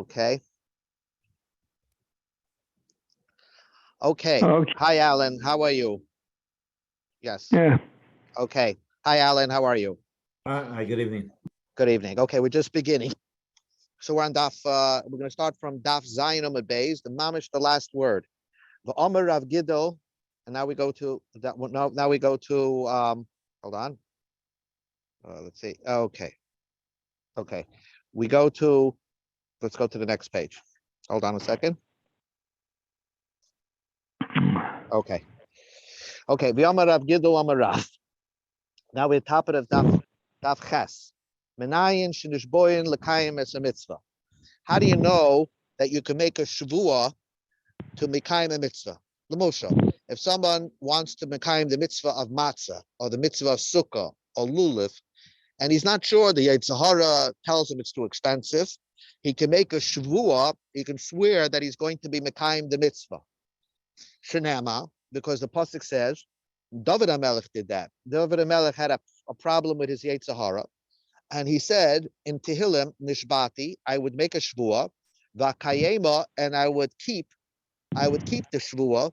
Okay. Okay. Okay. Hi, Alan. How are you? Yes. Yeah. Okay. Hi, Alan. How are you? Hi, good evening. Good evening. Okay, we're just beginning. So we're on Daf. We're going to start from Daf Zayin Amud Beis, the mamish, the last word. The Omer Rav Gidol, and now we go to that. Now we go to. Hold on. Let's see. Okay. Okay. We go to. Let's go to the next page. Hold on a second. Okay. Okay. The Omer Rav Gidol Omer Rav. Now we're top of Daf Ches. Menayin shenishboyin lekayim es a mitzvah. How do you know that you can make a shavua to mekayim a mitzvah? L'moshe, if someone wants to mekayim the mitzvah of matzah or the mitzvah of sukkah or lulav, and he's not sure, the Yetzer Hara tells him it's too expensive, he can make a shavua, he can swear that he's going to be mekayim the mitzvah. Shenema, because the pasuk says, David HaMelech did that. David HaMelech had a problem with his Yetzer Hara, and he said in Tehillim, Nishbati, I would make a shvua, v'kayema, and I would keep the shvua,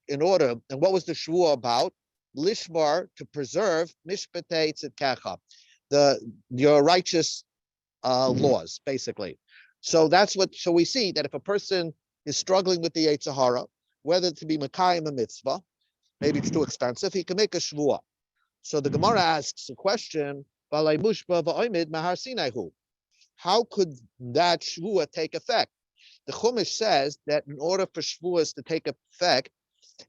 in order. And what was the shvua about? Lishmar, to preserve mishpatei tzidkecha, your righteous laws, basically. So that's what. So we see that if a person is struggling with the Yetzer Hara, whether to be mekayim a mitzvah, maybe it's too expensive, he can make a shvua. So the Gemara asks a question: how could that shvua take effect? The Chumash says that in order for shvuas to take effect,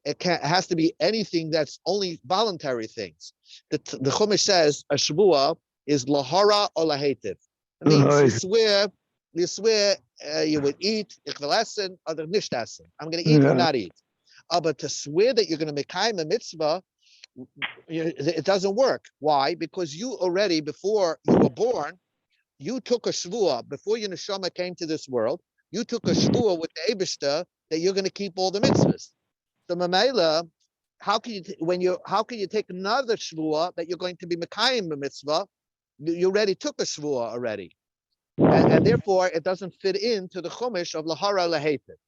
it has to be anything that's only voluntary things. The Chumash says a shvua is lahara or lahetiv. It means you would eat, ich will essen, oder nicht essen. I'm going to eat or not eat. But to swear that you're going to make a mitzvah, it doesn't work. Why? Because you already, before you were born, you took a shvua, before your neshama came to this world, you took a shvua with the Eibishter that you're going to keep all the mitzvahs. So Mamela, how can you take another shvua that you're going to be mekayim the mitzvah? You already took a shvua already. And therefore it doesn't fit into the chumash of lahara lahetiv.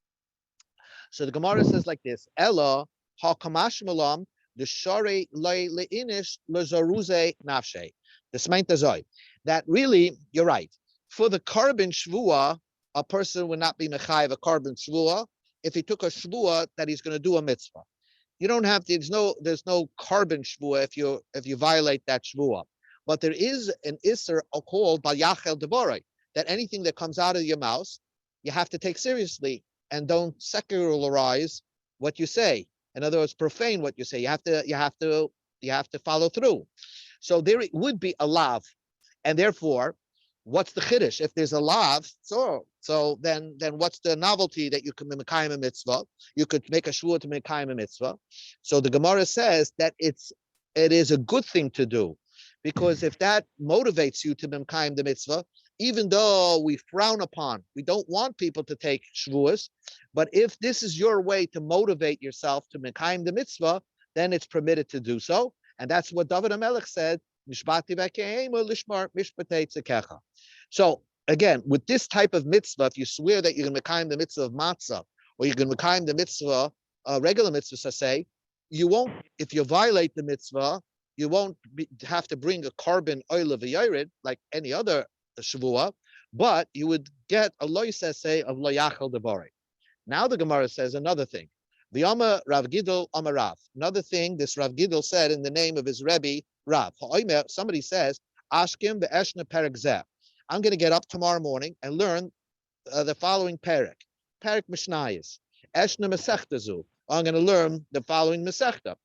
So the Gemara says like this: Ella hakamash malam the share leinish lezaruze nafshe. The smaintazoi. That really, you're right. For the carbon shvua, a person would not be mechayiv a carbon shvua if he took a shvua that he's going to do a mitzvah. You don't have to. There's no carbon shvua if you violate that shvua. But there is an isser called bayachel devorei, that anything that comes out of your mouth, you have to take seriously and don't secularize what you say. In other words, profane what you say. You have to follow through. So there would be a lav, and therefore, what's the chiddush? If there's a lav, so then what's the novelty that you can be mekayim a mitzvah? You could make a shvua to mekayim a mitzvah. So the Gemara says that it is a good thing to do, because if that motivates you to be mekayim the mitzvah, even though we frown upon, we don't want people to take shvuas, but if this is your way to motivate yourself to mekayim the mitzvah, then it's permitted to do so. And that's what David HaMelech said, so again, with this type of mitzvah, if you swear that you're going to mekayim the mitzvah of matzah, or you're going to mekayim the mitzvah, regular mitzvah, say, you won't, if you violate the mitzvah, you won't have to bring a carbon oil of a yared like any other shvua, but you would get a loisese of loyachel devorei. Now the Gemara says another thing. The Amar Rav Gidol Amar Rav. Another thing this Rav Gidol said in the name of his Rebbe Rav. Somebody says, Ashkim be'eshna perek zeh. I'm going to get up tomorrow morning and learn the following perek. Perek Mishnayis. Eshna mesechtazu. I'm going to learn the following mesechta.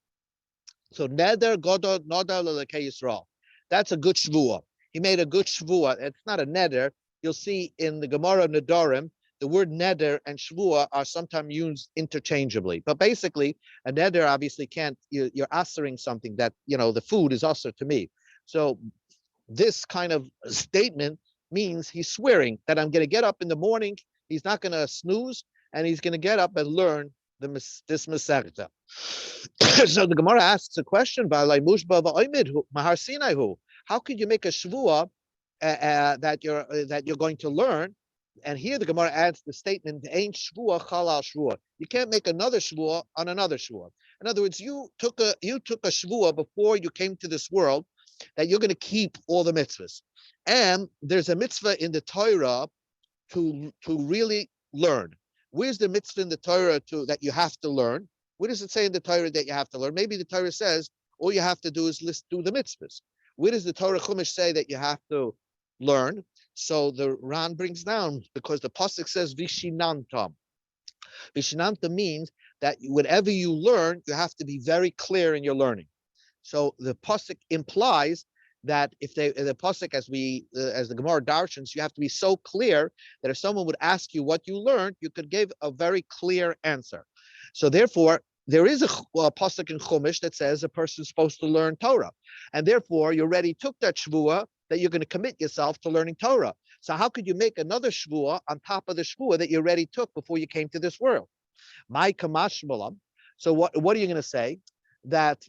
So neder godod nodar lelekei Yisrael. That's a good shvua. He made a good shvua. It's not a neder. You'll see in the Gemara Nedarim, the word neder and shvua are sometimes used interchangeably. But basically, a neder obviously can't, you're answering something that, the food is also to me. So this kind of statement means he's swearing that I'm going to get up in the morning, he's not going to snooze, and he's going to get up and learn this Masechta. So the Gemara asks a question, how could you make a shvua that you're going to learn And here the Gemara adds the statement, "Ain't shvua chalal shvua." You can't make another shvua on another shvua. In other words, you took a shvua before you came to this world that you're going to keep all the mitzvahs, and there's a mitzvah in the Torah to really learn. Where's the mitzvah in the Torah that you have to learn? Where does it say in the Torah that you have to learn? Maybe the Torah says all you have to do is do the mitzvahs. Where does the Torah Chumash say that you have to learn? So the Ran brings down, because the pasuk says vishinantam. Vishinanta means that whatever you learn, you have to be very clear in your learning. So the pasuk implies that if the pasuk, as the Gemara darshans, you have to be so clear that if someone would ask you what you learned, you could give a very clear answer. So therefore, there is a pasuk in Chumash that says a person's supposed to learn Torah, and therefore you already took that shvua that you're going to commit yourself to learning Torah. So how could you make another shvua on top of the shvua that you already took before you came to this world? My kamashmalam. So what are you going to say? That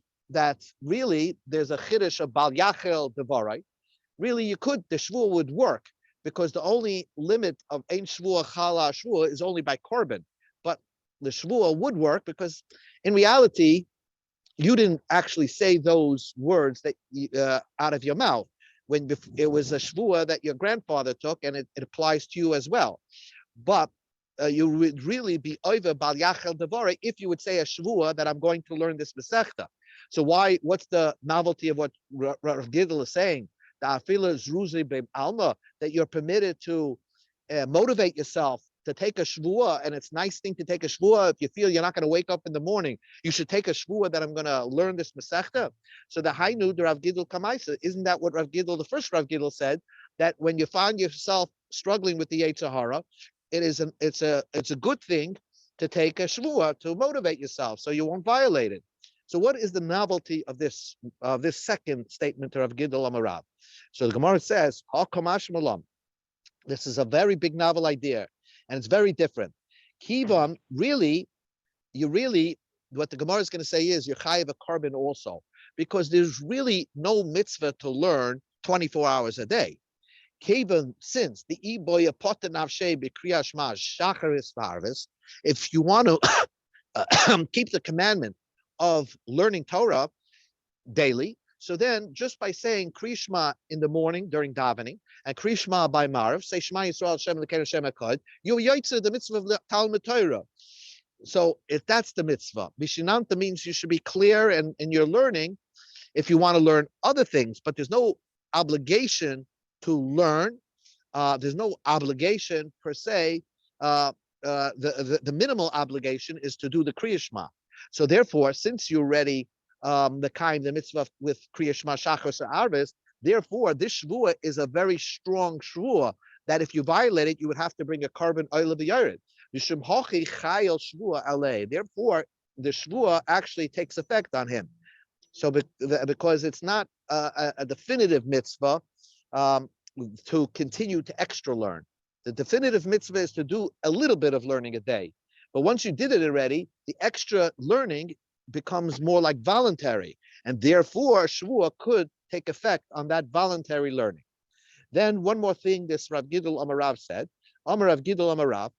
really there's a chiddush of bal yachel devarai. Really, the shvua would work, because the only limit of ein shvua chala shvua is only by korban. But the shvua would work because in reality, you didn't actually say those words that out of your mouth. When it was a shvua that your grandfather took, and it applies to you as well. But you would really be over bal yachel devore if you would say a shvua that I'm going to learn this mesechta. So what's the novelty of what Rav Gidl is saying? The afila zruzi beim alma, that you're permitted to motivate yourself to take a shvua, and it's a nice thing to take a shvua if you feel you're not going to wake up in the morning. You should take a shvua that I'm going to learn this mesechta. So the Hainu, the Rav Gidl Kamaisa, isn't that what the first Rav Gidl said, that when you find yourself struggling with the Yetzer Hara, it's a good thing to take a shvua to motivate yourself so you won't violate it. So what is the novelty of this second statement of Gidol Amarav? So the Gemara says, "Hakamash malam." This is a very big novel idea, and it's very different. Kivam, what the Gemara is going to say is you're chayiv a korban also, because there's really no mitzvah to learn 24 hours a day. Kivam, since the iboya potanavshe b'kriyashma shacharis varvis, if you want to keep the commandment of learning Torah daily, so then just by saying Krishma in the morning during davening and Krishma by Marv, say Shema Yisrael Shem L'Kein Shem Echad, you yaitze the mitzvah of the Talmud Torah. So if that's the mitzvah, Mishinanta means you should be clear in your learning if you want to learn other things, but there's no obligation to learn. There's no obligation per se. The minimal obligation is to do the Kriyashma. So therefore, since you already the mitzvah with Kriya Shema Shachar Arvis, therefore this shvua is a very strong shvua that if you violate it, you would have to bring a korban oil of the yared. Therefore, the shvua actually takes effect on him. So because it's not a definitive mitzvah to continue to extra learn. The definitive mitzvah is to do a little bit of learning a day. But once you did it already, the extra learning becomes more like voluntary, and therefore shvua could take effect on that voluntary learning. Then one more thing, this Rav Gidol Amarav said, Amar Rav Gidol Amarav,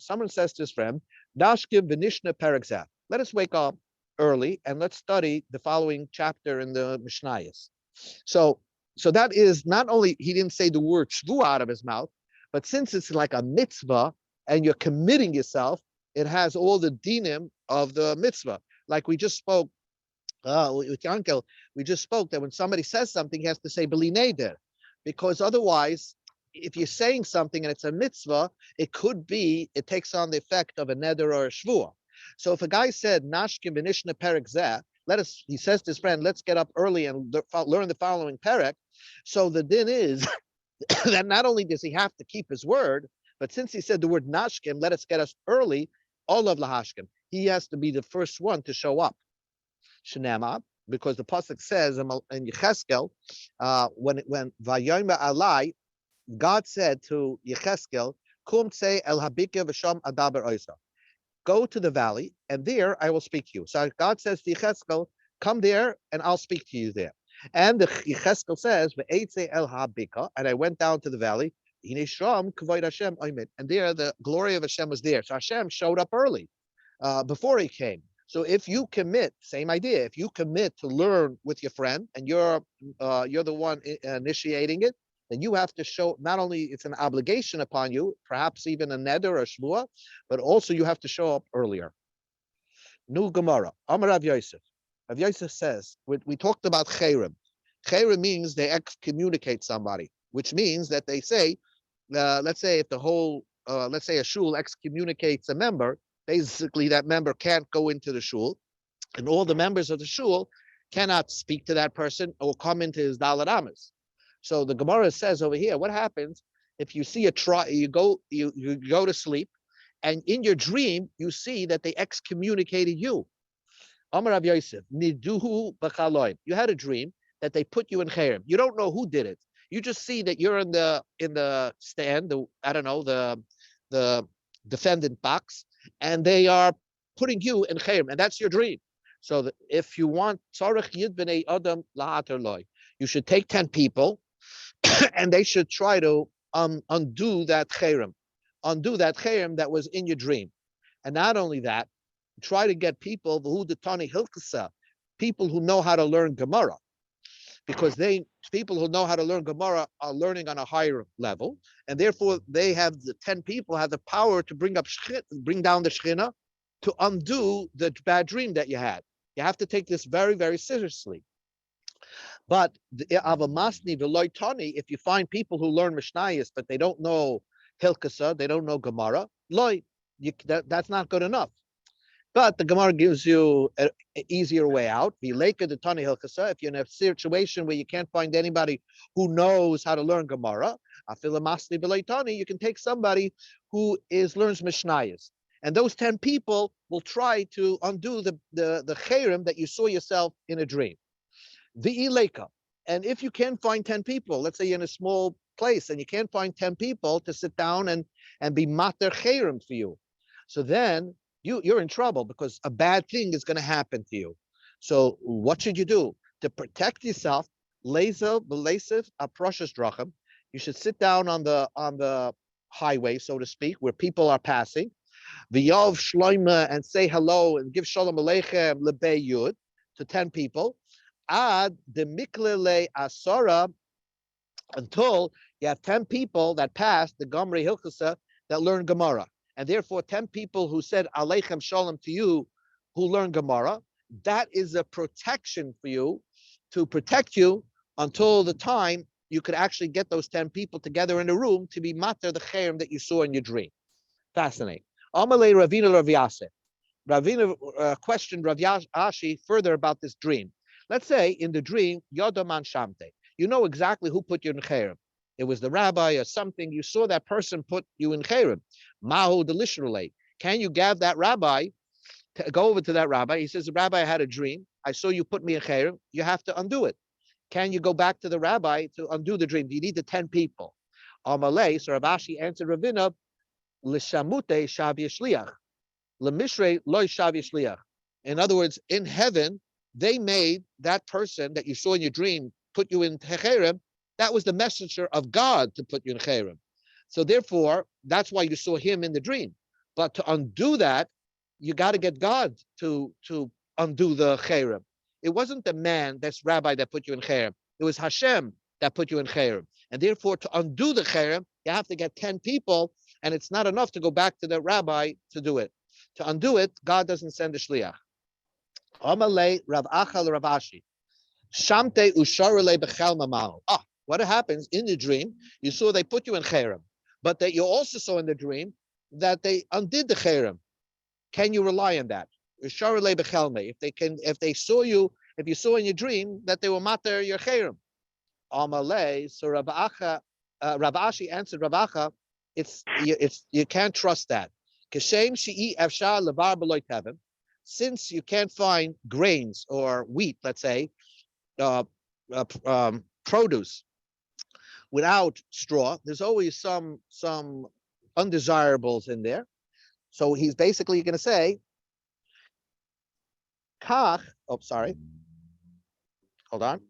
someone says to his friend, Dashkim v'nishna perakzah. Let us wake up early and let's study the following chapter in the Mishnayos. So that is not only, he didn't say the word shvua out of his mouth, but since it's like a mitzvah and you're committing yourself, it has all the dinim of the mitzvah. Like we just spoke with Yankel, we just spoke that when somebody says something, he has to say b'li neder, because otherwise, if you're saying something and it's a mitzvah, it takes on the effect of a neder or a shvua. So if a guy said nashkim v'nishna perek zeh, he says to his friend, let's get up early and learn the following perek. So the din is that not only does he have to keep his word, but since he said the word nashkim, let us get us early, all of lahashkim, he has to be the first one to show up. Shenema, because the pasuk says in Yecheskel, when Vayoma Alai, God said to Yecheskel, Kum tse el habike v'sham adaber oisa. Go to the valley, and there I will speak to you. So God says to Yecheskel, come there, and I'll speak to you there. And the Yecheskel says, V'etze el habika, and I went down to the valley, And there the glory of Hashem was there. So Hashem showed up early before he came. So if you commit, same idea, if you commit to learn with your friend and you're the one initiating it, then you have to show, not only it's an obligation upon you, perhaps even a neder or a shvua, but also you have to show up earlier. New Gemara, Amar Rav Yosef. Rav Yosef says, we talked about cherem. Cherem means they excommunicate somebody, which means that they say, let's say if the whole, let's say a shul excommunicates a member, basically that member can't go into the shul, and all the members of the shul cannot speak to that person or come into his daled amas. So the Gemara says over here, what happens if you see you go to sleep, and in your dream you see that they excommunicated you? Amar Rav Yosef, niduhu b'chaloim. You had a dream that they put you in cherem. You don't know who did it. You just see that you're in the stand, the defendant box, and they are putting you in cherem, and that's your dream. So if you want tzarich yid b'nei adam la'ater loy, you should take 10 people, and they should try to undo that cherem that was in your dream. And not only that, try to get people who detani hilkasa, people who know how to learn Gemara, because people who know how to learn Gemara are learning on a higher level, and therefore they have the 10 people have the power to bring down the Shechina to undo the bad dream that you had. You have to take this very, very seriously. But if you find people who learn Mishnayos, but they don't know Hilkasa, they don't know Gemara, that's not good enough. But the Gemara gives you an easier way out. If you're in a situation where you can't find anybody who knows how to learn Gemara, you can take somebody who learns Mishnayos. And those 10 people will try to undo the cherem that you saw yourself in a dream. And if you can find 10 people, let's say you're in a small place and you can't find 10 people to sit down and be mater cherem for you, so then you're in trouble, because a bad thing is going to happen to you. So what should you do to protect yourself? Lezel b'leisiv aproshes drachim. You should sit down on the highway, so to speak, where people are passing. V'yov shloima, and say hello and give shalom aleichem lebei yud to 10 people. Ad de miklele asara, until you have 10 people that pass the Gomri Hilchasa that learn Gemara. And therefore 10 people who said Aleichem Shalom to you who learn Gemara, that is a protection for you, to protect you until the time you could actually get those 10 people together in a room to be matter the cherem that you saw in your dream. Fascinating. Amalei Ravina Rav Yaseh. Ravina questioned Rav Ashi further about this dream. Let's say in the dream, Yodaman Shamte, you know exactly who put you in cherem. It was the rabbi or something. You saw that person put you in cherem. Mahu delishulei. Can you give that rabbi, go over to that rabbi? He says, the rabbi had a dream. I saw you put me in cherem. You have to undo it. Can you go back to the rabbi to undo the dream? Do you need the 10 people? Amalei, so Rav Ashi answered Ravina, L'shamute shav yishliach. L'mishrei loy shav yishliach. In other words, in heaven, they made that person that you saw in your dream put you in cherem. That was the messenger of God to put you in cherem. So therefore, that's why you saw him in the dream. But to undo that, you got to get God to undo the cherem. It wasn't the man, that's rabbi, that put you in cherem. It was Hashem that put you in cherem. And therefore, to undo the cherem, you have to get 10 people, and it's not enough to go back to the rabbi to do it. To undo it, God doesn't send a shliach. Amalei Rav Achal Rav Ashi. Shamte usharele bechel mamahu. What happens in the dream? You saw they put you in cherem, but that you also saw in the dream that they undid the cherem. Can you rely on that? Usharele bechelme. If you saw in your dream that they were mater your cherem. Amalei. So Rav Ashi answered Rav Acha, you can't trust that. Kashem she'i efshar levar b'loy tevim. Since you can't find grains or wheat, let's say, produce without straw, there's always some undesirables in there. So he's basically going to say, Kach, hold on.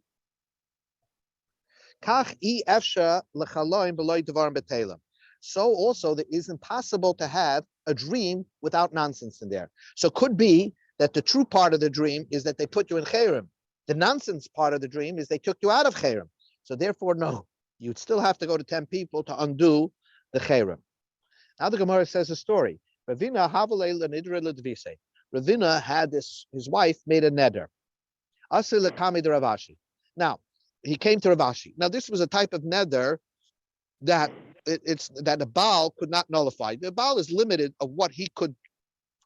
Kach I efsha lechaloim b'loy devarim b'telem. So also, it is impossible to have a dream without nonsense in there. So it could be that the true part of the dream is that they put you in cherem. The nonsense part of the dream is they took you out of cherem. So therefore, no, you'd still have to go to 10 people to undo the cherem. Now the Gemara says a story. Ravina havalei l'nidre l'dvise. Ravina had his wife made a neder. Asil lekami de Ravashi. Now, he came to Ravashi. Now, this was a type of neder that that the Baal could not nullify. The Baal is limited of what he could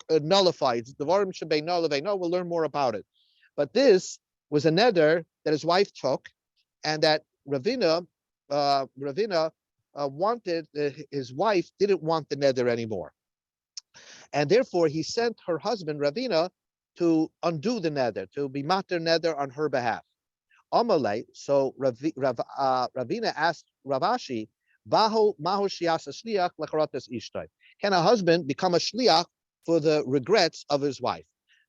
nullify. It's Devarim shebeino leveino. We'll learn more about it. But this was a neder that his wife took, and that Ravina wanted, his wife didn't want the neder anymore. And therefore, he sent her husband, Ravina, to undo the neder, to be mater neder on her behalf. Amalei, so Ravina asked Ravashi, Can a husband become a shliach for the regrets of his wife?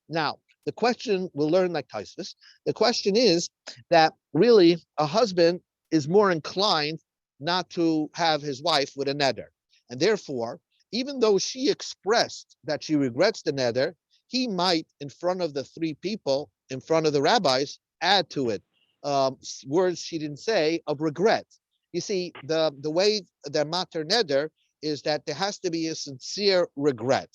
Now, the question, we'll learn like Taisus, the question is that really a husband is more inclined not to have his wife with a neder. And therefore, even though she expressed that she regrets the neder, he might, in front of the 3 people, in front of the rabbis, add to it words she didn't say of regret. You see, the way the mater neder is that there has to be a sincere regret.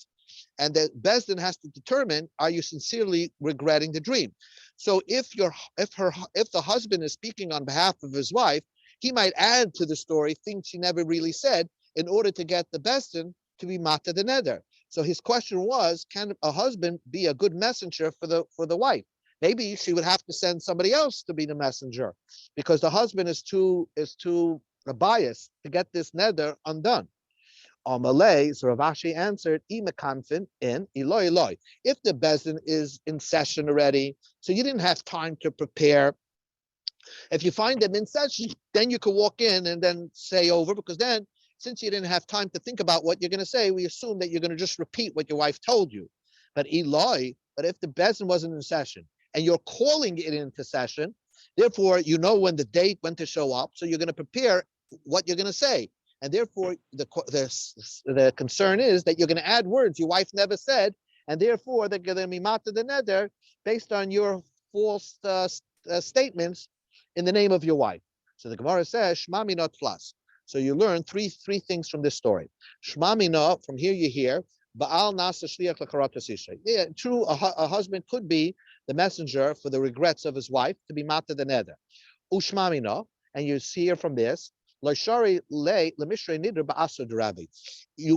And the Bezdin has to determine, are you sincerely regretting the dream? So if the husband is speaking on behalf of his wife, he might add to the story things she never really said in order to get the Bezdin to be mater the neder. So his question was, can a husband be a good messenger for the wife? Maybe she would have to send somebody else to be the messenger, because the husband is too biased to get this neder undone. Malay, so Ravashi answered, in Eloi Eloi. If the Bezdin is in session already, so you didn't have time to prepare. If you find them in session, then you could walk in and then say over, because then, since you didn't have time to think about what you're going to say, we assume that you're going to just repeat what your wife told you. But Eloi, but if the Bezdin wasn't in session, and you're calling it into session, therefore you know when the date, when to show up, so you're going to prepare what you're going to say. And therefore, the concern is that you're going to add words your wife never said, and therefore they're going to be mater the neder based on your false statements in the name of your wife. So the Gemara says, Shma mina tflas. So you learn three things from this story. Shma mina, from here you hear, Baal nasa shliach l'karatas isha. Yeah, true, a husband could be the messenger for the regrets of his wife, to be mater the neder. Ushma mina, and you see here from this, you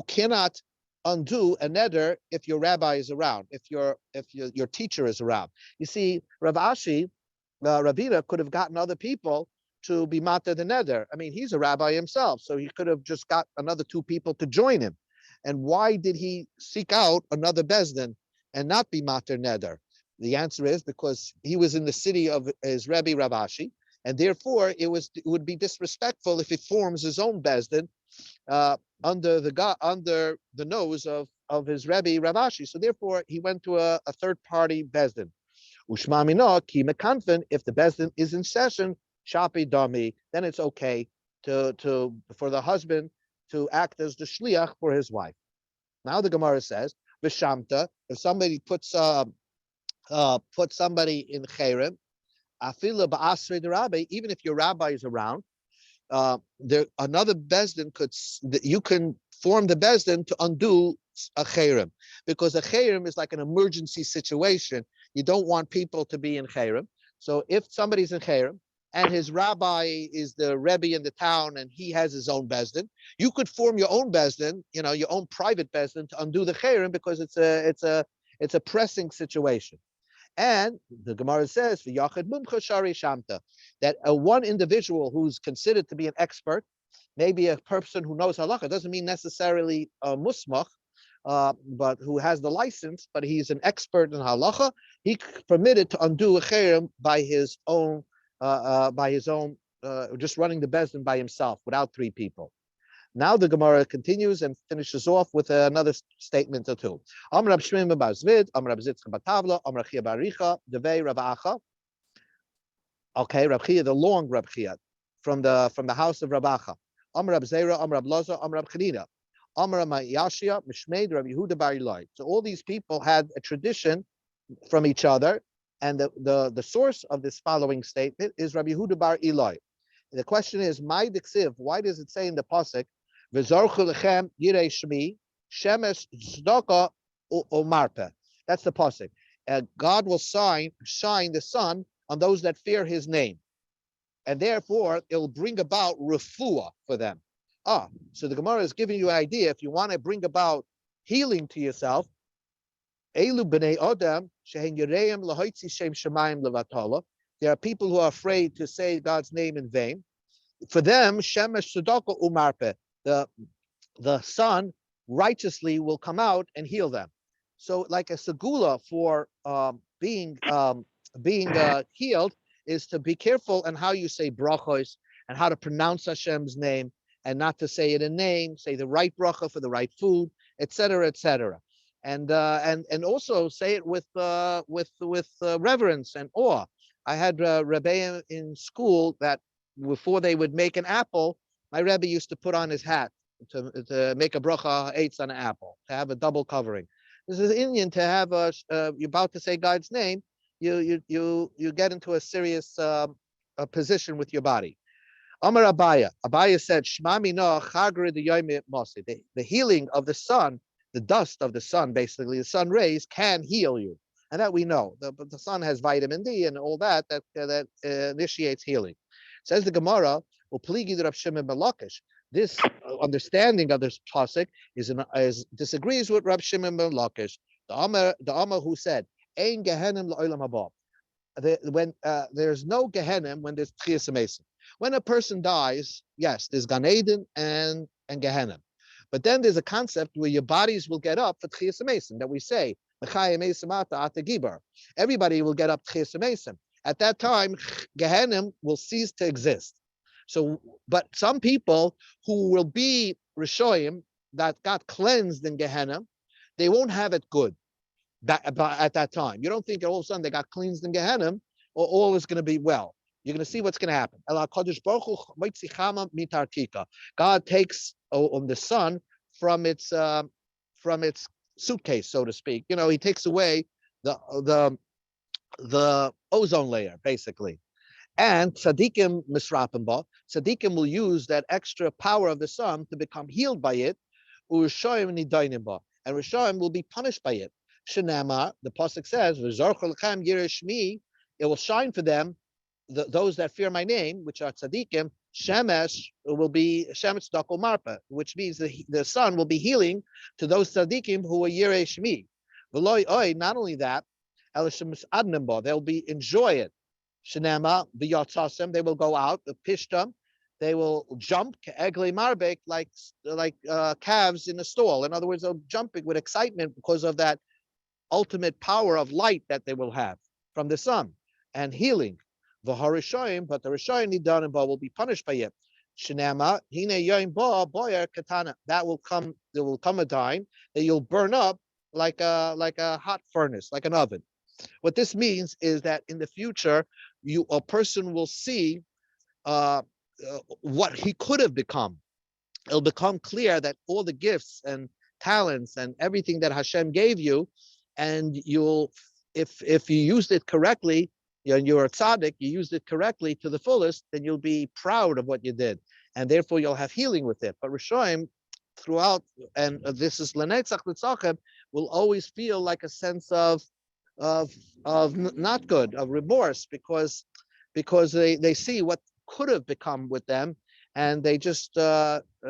cannot undo a neder if your rabbi is around, if your teacher is around. You see, Rav Ashi, Ravina could have gotten other people to be mater the neder. I mean, he's a rabbi himself, so he could have just got another 2 people to join him. And why did he seek out another Bezdin and not be mater neder? The answer is because he was in the city of his Rebbe Rav Ashi, and therefore it would be disrespectful if he forms his own Bezdin under the nose of his Rebbe Rav Ashi. So therefore he went to a third party Bezdin. Ushma mina ki mekanfen, if the Bezdin is in session, shapi dami, then it's okay for the husband to act as the shliach for his wife. Now the Gemara says, v'shamta, if somebody puts somebody in cherem, afila ba'asrei the rabbi, even if your rabbi is around, another bezdin you can form the bezdin to undo a cherem, because a cherem is like an emergency situation. You don't want people to be in cherem. So if somebody's in cherem and his rabbi is the rebbe in the town and he has his own bezdin, you could form your own bezdin, your own private bezdin to undo the cherem, because it's a pressing situation. And the Gemara says, that one individual who's considered to be an expert, maybe a person who knows halacha, doesn't mean necessarily a musmach, but who has the license, but he's an expert in halacha, he permitted to undo a cherem by his own, just running the bezdin by himself without 3 people. Now the Gemara continues and finishes off with another statement or 2. Amar Rab Shimon bar Zvid, Amar Rab Zitzcha bar Tavla, Amar Chia bar Richa, Devei Rav Acha. Okay, Rab Chia, the long Rab Chia. from the house of Rabacha. Amr Rab Zera, Amr Rab Loza, Amr Rab Chanina, Amr Rab Yashia, Mishmeid, Rab Yehuda Bar Eloi. So all these people had a tradition from each other, and the source of this following statement is Rabbi Yehuda Bar Eloi. The question is, my diksiv, why does it say in the pasuk, V'zorchu lechem yirei shmi, shemesh tzedakah u'marpeh? That's the pasuk. God will shine the sun on those that fear His name, and therefore it will bring about refuah for them. So the Gemara is giving you an idea. If you want to bring about healing to yourself, Elu b'nei Adam shehen yireim lahoitzi shem shemayim levatala. There are people who are afraid to say God's name in vain. For them, shemesh tzedakah u'marpeh, the sun righteously will come out and heal them. So, like a segula for being healed is to be careful in how you say brachos and how to pronounce Hashem's name, and not to say it in name. Say the right bracha for the right food, etc., etc. And also say it with reverence and awe. I had Rebbe in school that before they would make an apple, my Rebbe used to put on his hat to make a bracha eitz on an apple, to have a double covering. This is Indian to have you're about to say God's name, you get into a serious position with your body. Amar Abaya said, Shma mina chagre de yomi mosi. The healing of the sun, the dust of the sun, basically the sun rays, can heal you, and that we know. The sun has vitamin D and all that initiates healing. Says the Gemara, this understanding of this pasuk disagrees with Rab Shimon ben Lakish, the Amar who said, "Ein gehenim la'olam haba." When there's no gehenim when there's tchias hamesim. When a person dies, yes, there's Gan Eden and Gehenim, but then there's a concept where your bodies will get up for tchias hamesim that we say, everybody will get up tchias hamesim. At that time, Gehenim will cease to exist. So, but some people who will be Rishoyim that got cleansed in Gehenna, they won't have it good at that time. You don't think all of a sudden they got cleansed in Gehenna, or all is going to be well. You're going to see what's going to happen. God takes the sun from its suitcase, so to speak. He takes away the ozone layer, basically. And tzaddikim misrapim ba. Tzaddikim will use that extra power of the sun to become healed by it. U'rishoyim nidainim ba. And Rishoyim will be punished by it. Shenamar, the pasuk says, "V'zorchu lechem yirei shmi," it will shine for them, those that fear my name, which are tzaddikim. Shemesh will be shemesh tzedakah marpa, which means the sun will be healing to those tzaddikim who are yirei shmi. V'loi oi, not only that, elishemus adnim ba, they'll enjoy it. Shenema b'yatzasim, they will go out. The pishtam, they will jump ke'eglei marbek, like calves in a stall. In other words, they're jumping with excitement because of that ultimate power of light that they will have from the sun and healing. V'harishoyim, but the Rishoyim nidanim ba will be punished by it. Shenema hine yoyim ba boyer katana. There will come a time that you'll burn up like a hot furnace, like an oven. What this means is that in the future, a person will see what he could have become. It'll become clear that all the gifts and talents and everything that Hashem gave you, and if you used it correctly, you're a tzaddik, you used it correctly to the fullest, then you'll be proud of what you did, and therefore you'll have healing with it. But Rishoyim throughout, and this is Lenetzach L'Tzachem, will always feel like a sense of not good, of remorse, because they see what could have become with them, and they just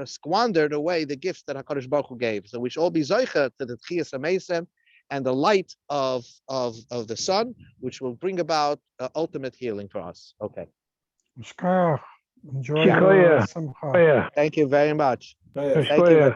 squandered away the gifts that HaKadosh Baruch Hu gave. So we should all be zoicha to the Tchias HaMeisem and the light of the sun, which will bring about ultimate healing for us. Okay. Enjoy your simcha. Thank you very much. Thank you.